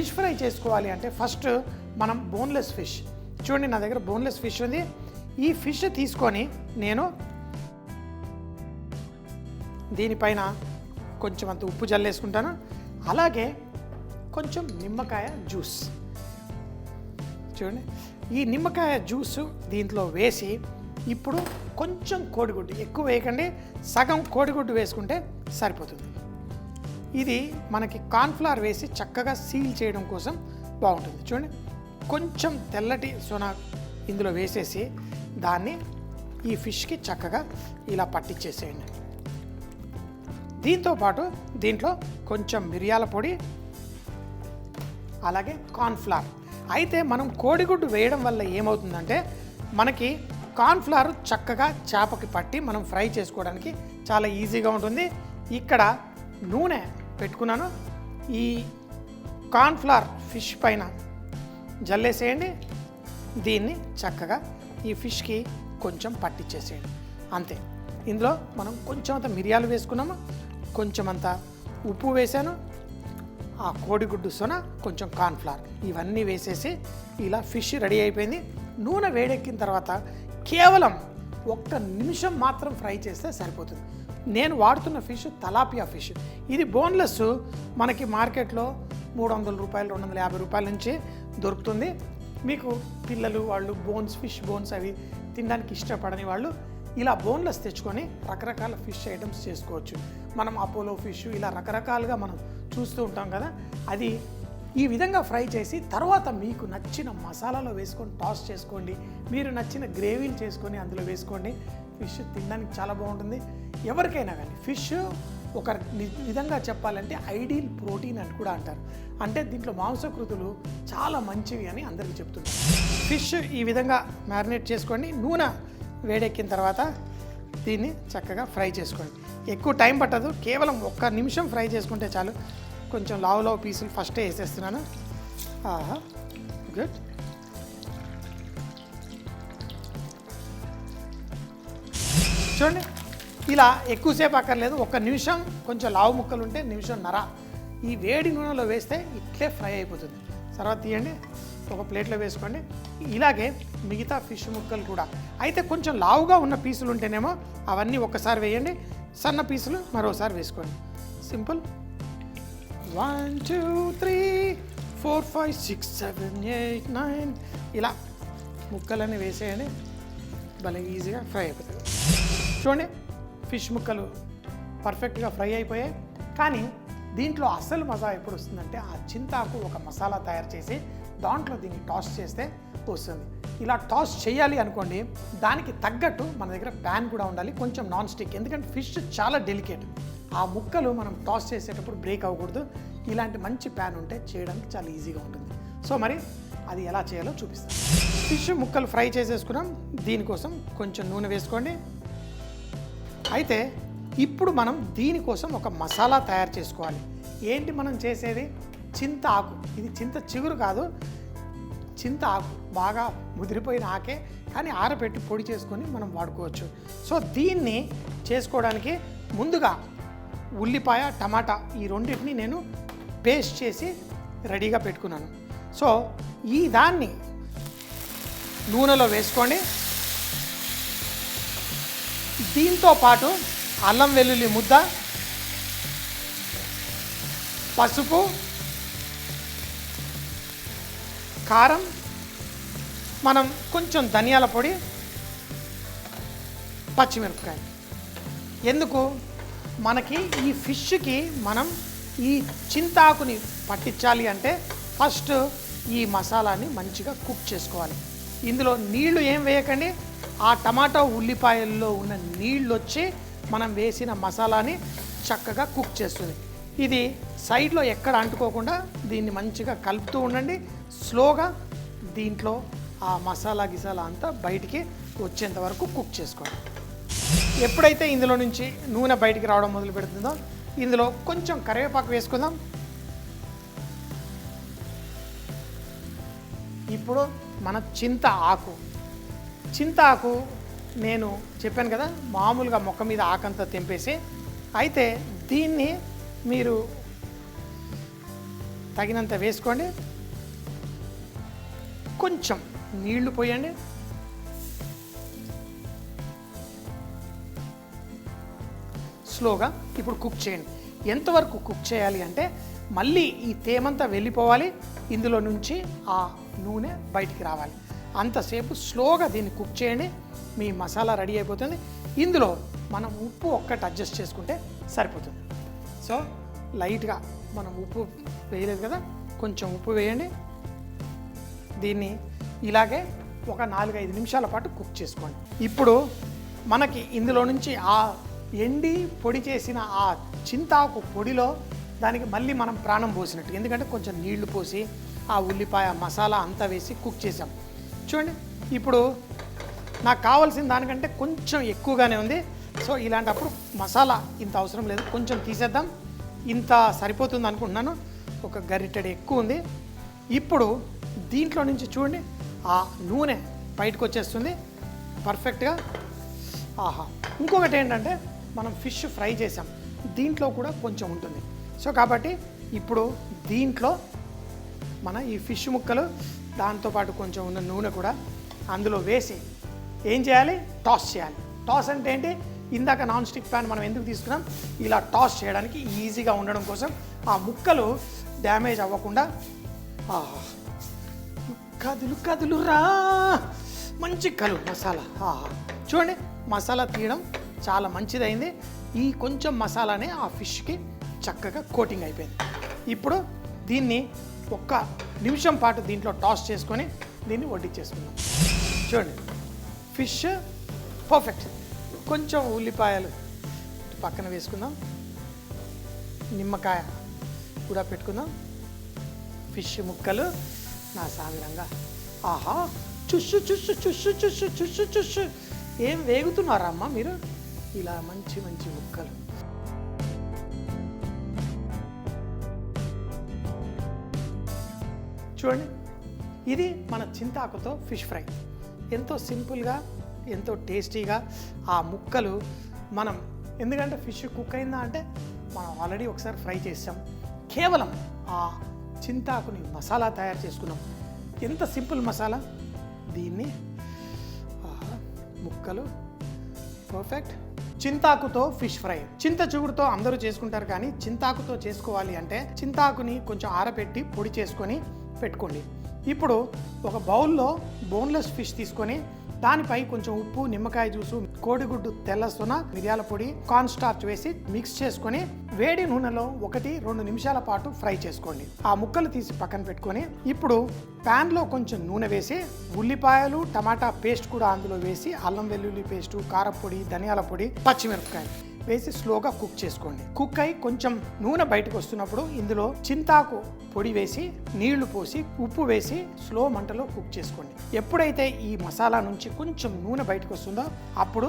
Fish fry చేసుకోవాలి అంటే first మనం బోన్లెస్ ఫిష్, చూడండి నా దగ్గర బోన్లెస్ ఫిష్ ఉంది. ఈ ఫిష్ తీసుకొని నేను దీనిపైన కొంచెం అంత ఉప్పు జల్లేసుకుంటాను. అలాగే కొంచెం నిమ్మకాయ జ్యూస్, చూడండి ఈ నిమ్మకాయ జ్యూస్ దీంట్లో వేసి ఇప్పుడు కొంచెం కోడిగుడ్డు, ఎక్కువ వేయకండి, సగం కోడిగుడ్డు వేసుకుంటే సరిపోతుంది. ఇది మనకి కార్న్ఫ్లవర్ వేసి చక్కగా సీల్ చేయడం కోసం బాగుంటుంది. చూడండి కొంచెం తెల్లటి సోనా ఇందులో వేసేసి దాన్ని ఈ ఫిష్కి చక్కగా ఇలా పట్టించేసేయండి. దీంతోపాటు దీంట్లో కొంచెం మిరియాల పొడి, అలాగే కార్న్ఫ్లవర్. అయితే మనం కోడిగుడ్డు వేయడం వల్ల ఏమవుతుందంటే మనకి కార్న్ఫ్లవర్ చక్కగా చేపకి పట్టి మనం ఫ్రై చేసుకోవడానికి చాలా ఈజీగా ఉంటుంది. ఇక్కడ నూనె పెట్టుకున్నాను, ఈ కార్న్ఫ్లవర్ ఫిష్ పైన జల్లేసేయండి. దీన్ని చక్కగా ఈ ఫిష్కి కొంచెం పట్టించేసేయండి, అంతే. ఇందులో మనం కొంచెం అంత మిరియాలు వేసుకున్నాము, కొంచెం అంత ఉప్పు వేసాను, ఆ కోడిగుడ్డు సొన, కొంచెం కార్న్ఫ్లవర్, ఇవన్నీ వేసేసి ఇలా ఫిష్ రెడీ అయిపోయింది. నూనె వేడెక్కిన తర్వాత కేవలం 1 నిమిషం మాత్రం ఫ్రై చేస్తే సరిపోతుంది. నేను వాడుతున్న ఫిష్ తలాపియా ఫిష్. ఇది బోన్లెస్, మనకి మార్కెట్లో 300 రూపాయలు 250 రూపాయల నుంచి దొరుకుతుంది. మీకు పిల్లలు వాళ్ళు ఫిష్ బోన్స్ అవి తినడానికి ఇష్టపడని వాళ్ళు ఇలా బోన్లెస్ తెచ్చుకొని రకరకాల ఫిష్ ఐటమ్స్ చేసుకోవచ్చు. మనం అపోలో ఫిష్ ఇలా రకరకాలుగా మనం చూస్తూ ఉంటాం కదా, అది ఈ విధంగా ఫ్రై చేసి తర్వాత మీకు నచ్చిన మసాలాలో వేసుకొని టాస్ చేసుకోండి. మీరు నచ్చిన గ్రేవీలు చేసుకొని అందులో వేసుకోండి. ఫిష్ తినడానికి చాలా బాగుంటుంది. ఎవరికైనా కానీ ఫిష్ ఒక విధంగా చెప్పాలంటే ఐడియల్ ప్రోటీన్ అని కూడా అంటారు. అంటే దీంట్లో మాంసకృతులు చాలా మంచివి అని అందరికీ చెప్తున్నారు. ఫిష్ ఈ విధంగా మ్యారినేట్ చేసుకోండి. నూనె వేడెక్కిన తర్వాత దీన్ని చక్కగా ఫ్రై చేసుకోండి. ఎక్కువ టైం పట్టదు, కేవలం 1 నిమిషం ఫ్రై చేసుకుంటే చాలు. కొంచెం లావు పీసులు ఫస్టే వేసేస్తున్నాను. గుడ్. చూడండి ఇలా ఎక్కువసేపు అక్కర్లేదు, 1 నిమిషం. కొంచెం లావు ముక్కలు ఉంటే 1.5 నిమిషం ఈ వేడి నూనెలో వేస్తే ఇట్లే ఫ్రై అయిపోతుంది. తర్వాత తీయండి, ఒక ప్లేట్లో వేసుకోండి. ఇలాగే మిగతా ఫిష్ ముక్కలు కూడా. అయితే కొంచెం లావుగా ఉన్న పీసులు ఉంటేనేమో అవన్నీ ఒకసారి వేయండి, సన్న పీసులు మరోసారి వేసుకోండి. సింపుల్. 1 2 3 4 5 6 7 8 9 ఇలా ముక్కలన్నీ వేసేయండి. భలే ఈజీగా ఫ్రై అయిపోతుంది. చూడండి ఫిష్ ముక్కలు పర్ఫెక్ట్గా ఫ్రై అయిపోయాయి. కానీ దీంట్లో అసలు మజా ఎప్పుడు వస్తుందంటే ఆ చింతాకు ఒక మసాలా తయారు చేసి దాంట్లో దీన్ని టాస్ చేస్తే వస్తుంది. ఇలా టాస్ చేయాలి అనుకోండి, దానికి తగ్గట్టు మన దగ్గర ప్యాన్ కూడా ఉండాలి, కొంచెం నాన్ స్టిక్. ఎందుకంటే ఫిష్ చాలా డెలికేట్, ఆ ముక్కలు మనం టాస్ చేసేటప్పుడు బ్రేక్ అవ్వకూడదు. ఇలాంటి మంచి ప్యాన్ ఉంటే చేయడానికి చాలా ఈజీగా ఉంటుంది. సో మరి అది ఎలా చేయాలో చూపిస్తాను. ఫిష్ ముక్కలు ఫ్రై చేసేసుకున్నాం. దీనికోసం కొంచెం నూనె వేసుకోండి. అయితే ఇప్పుడు మనం దీనికోసం ఒక మసాలా తయారు చేసుకోవాలి. ఏంటి మనం చేసేది? చింత ఆకు. ఇది చింత చిగురు కాదు, చింత ఆకు, బాగా ముదిరిపోయిన ఆకే, కానీ ఆరబెట్టి పొడి చేసుకొని మనం వాడుకోవచ్చు. సో దీన్ని చేసుకోవడానికి ముందుగా ఉల్లిపాయ, టమాటా ఈ రెండింటిని నేను పేస్ట్ చేసి రెడీగా పెట్టుకున్నాను. సో ఈ దాన్ని నూనెలో వేసుకోండి. దీంతో పాటు అల్లం వెల్లుల్లి ముద్ద, పసుపు, కారం, మనం కొంచెం ధనియాల పొడి, పచ్చిమిరపకాయ. ఎందుకు? మనకి ఈ ఫిష్కి మనం ఈ చింతాకుని పట్టించాలి అంటే ఫస్ట్ ఈ మసాలాని మంచిగా కుక్ చేసుకోవాలి. ఇందులో నీళ్లు ఏం వేయకండి, ఆ టమాటా ఉల్లిపాయల్లో ఉన్న నీళ్ళు వచ్చి మనం వేసిన మసాలాని చక్కగా కుక్ చేస్తుంది. ఇది సైడ్లో ఎక్కడ అంటుకోకుండా దీన్ని మంచిగా కలుపుతూ ఉండండి. స్లోగా దీంట్లో ఆ మసాలా గిసాలా అంతా బయటికి వచ్చేంత వరకు కుక్ చేసుకోండి. ఎప్పుడైతే ఇందులో నుంచి నూనె బయటికి రావడం మొదలు పెడుతుందో ఇందులో కొంచెం కరివేపాకు వేసుకుందాం. ఇప్పుడు మన చింత ఆకు నేను చెప్పాను కదా, మామూలుగా మొక్క మీద ఆకంతా తెంపేసి, అయితే దీన్ని మీరు తగినంత వేసుకోండి. కొంచెం నీళ్లు పోయండి. స్లోగా ఇప్పుడు కుక్ చేయండి. ఎంతవరకు కుక్ చేయాలి అంటే మళ్ళీ ఈ తేమంతా వెళ్ళిపోవాలి, ఇందులో నుంచి ఆ నూనె బయటికి రావాలి. అంతసేపు స్లోగా దీన్ని కుక్ చేయండి. మీ మసాలా రెడీ అయిపోతుంది. ఇందులో మనం ఉప్పు ఒక్కటి అడ్జస్ట్ చేసుకుంటే సరిపోతుంది. సో లైట్గా మనం ఉప్పు వేయలేదు కదా, కొంచెం ఉప్పు వేయండి. దీన్ని ఇలాగే ఒక 4-5 నిమిషాల పాటు కుక్ చేసుకోండి. ఇప్పుడు మనకి ఇందులో నుంచి ఆ ఎండి పొడి చేసిన ఆ చింతాకు పొడిలో దానికి మళ్ళీ మనం ప్రాణం పోసినట్టు, ఎందుకంటే కొంచెం నీళ్లు పోసి ఆ ఉల్లిపాయ మసాలా అంతా వేసి కుక్ చేసాం. చూడండి, ఇప్పుడు నాకు కావాల్సిన దానికంటే కొంచెం ఎక్కువగానే ఉంది. సో ఇలాంటప్పుడు మసాలా ఇంత అవసరం లేదు, కొంచెం తీసేద్దాం. ఇంత సరిపోతుంది అనుకుంటున్నాను. ఒక గరిటెడు ఎక్కువ ఉంది. ఇప్పుడు దీంట్లో నుంచి చూడండి ఆ నూనె బయటకు వచ్చేస్తుంది పర్ఫెక్ట్గా. ఆహా, ఇంకొకటి ఏంటంటే మనం ఫిష్ ఫ్రై చేసాం, దీంట్లో కూడా కొంచెం ఉంటుంది. సో కాబట్టి ఇప్పుడు దీంట్లో మన ఈ ఫిష్ ముక్కలు దాంతోపాటు కొంచెం ఉన్న నూనె కూడా అందులో వేసి ఏం చేయాలి, టాస్ చేయాలి. టాస్ అంటే ఏంటి, ఇందాక నాన్ స్టిక్ ప్యాన్ మనం ఎందుకు తీసుకున్నాం, ఇలా టాస్ చేయడానికి ఈజీగా ఉండడం కోసం. ఆ ముక్కలు డ్యామేజ్ అవ్వకుండా. కదులు కదులురా, మంచి కలు మసాలా. చూడండి, మసాలా తీయడం చాలా మంచిదైంది. ఈ కొంచెం మసాలానే ఆ ఫిష్కి చక్కగా కోటింగ్ అయిపోయింది. ఇప్పుడు దీన్ని 1 నిమిషం పాటు దీంట్లో టాస్ చేసుకొని దీన్ని వడ్డించేసుకుందాం. చూడండి, ఫిష్ పర్ఫెక్ట్. కొంచెం ఉల్లిపాయలు పక్కన వేసుకుందాం, నిమ్మకాయ కూడా పెట్టుకుందాం, ఫిష్ ముక్కలు నా సామిరంగా. ఆహా, చుస్సు చుస్సు చుస్సు చుస్సు చుస్సు చుస్సు. ఏం వేగుతున్నారా అమ్మ మీరు? ఇలా మంచి మంచి ముక్కలు. చూడండి, ఇది మన చింతాకుతో ఫిష్ ఫ్రై. ఎంతో సింపుల్గా, ఎంతో టేస్టీగా ఆ ముక్కలు మనం, ఎందుకంటే ఫిష్ కుక్ అయిందా అంటే మనం ఆల్రెడీ ఒకసారి ఫ్రై చేసాం. కేవలం ఆ చింతాకుని మసాలా తయారు చేసుకున్నాం. ఎంత సింపుల్ మసాలా. దీన్ని ముక్కలు పర్ఫెక్ట్. చింతాకుతో fish fry. చింత చిగురుతో అందరూ చేసుకుంటారు, కానీ చింతాకుతో చేసుకోవాలి అంటే చింతాకుని కొంచెం ఆరబెట్టి పొడి చేసుకొని పెట్టుకోండి. ఇప్పుడు ఒక బౌల్లో బోన్లెస్ ఫిష్ తీసుకొని దానిపై కొంచెం ఉప్పు, నిమ్మకాయ జ్యూసు, కోడిగుడ్డు తెల్ల సొన, మిరియాల పొడి, కార్న్ స్టార్చ్ వేసి మిక్స్ చేసుకొని వేడి నూనెలో 1-2 నిమిషాల పాటు ఫ్రై చేసుకోండి. ఆ ముక్కలు తీసి పక్కన పెట్టుకొని ఇప్పుడు ప్యాన్లో కొంచెం నూనె వేసి ఉల్లిపాయలు, టమాటా పేస్ట్ కూడా అందులో వేసి అల్లం వెల్లుల్లి పేస్టు, కారపొడి, ధనియాల పొడి, పచ్చిమిరపకాయలు వేసి స్లోగా కుక్ చేసుకోండి. కుక్ అయి కొంచెం నూనె బయటకు వస్తున్నప్పుడు ఇందులో చింతాకు పొడి వేసి నీళ్లు పోసి ఉప్పు వేసి స్లో మంటలో కుక్ చేసుకోండి. ఎప్పుడైతే ఈ మసాలా నుంచి కొంచెం నూనె బయటకు వస్తుందో అప్పుడు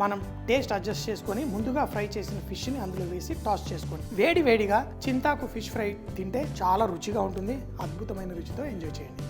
మనం టేస్ట్ అడ్జస్ట్ చేసుకొని ముందుగా ఫ్రై చేసిన ఫిష్ని అందులో వేసి టాస్ చేసుకోండి. వేడి వేడిగా చింతాకు ఫిష్ ఫ్రై తింటే చాలా రుచిగా ఉంటుంది. అద్భుతమైన రుచితో ఎంజాయ్ చేయండి.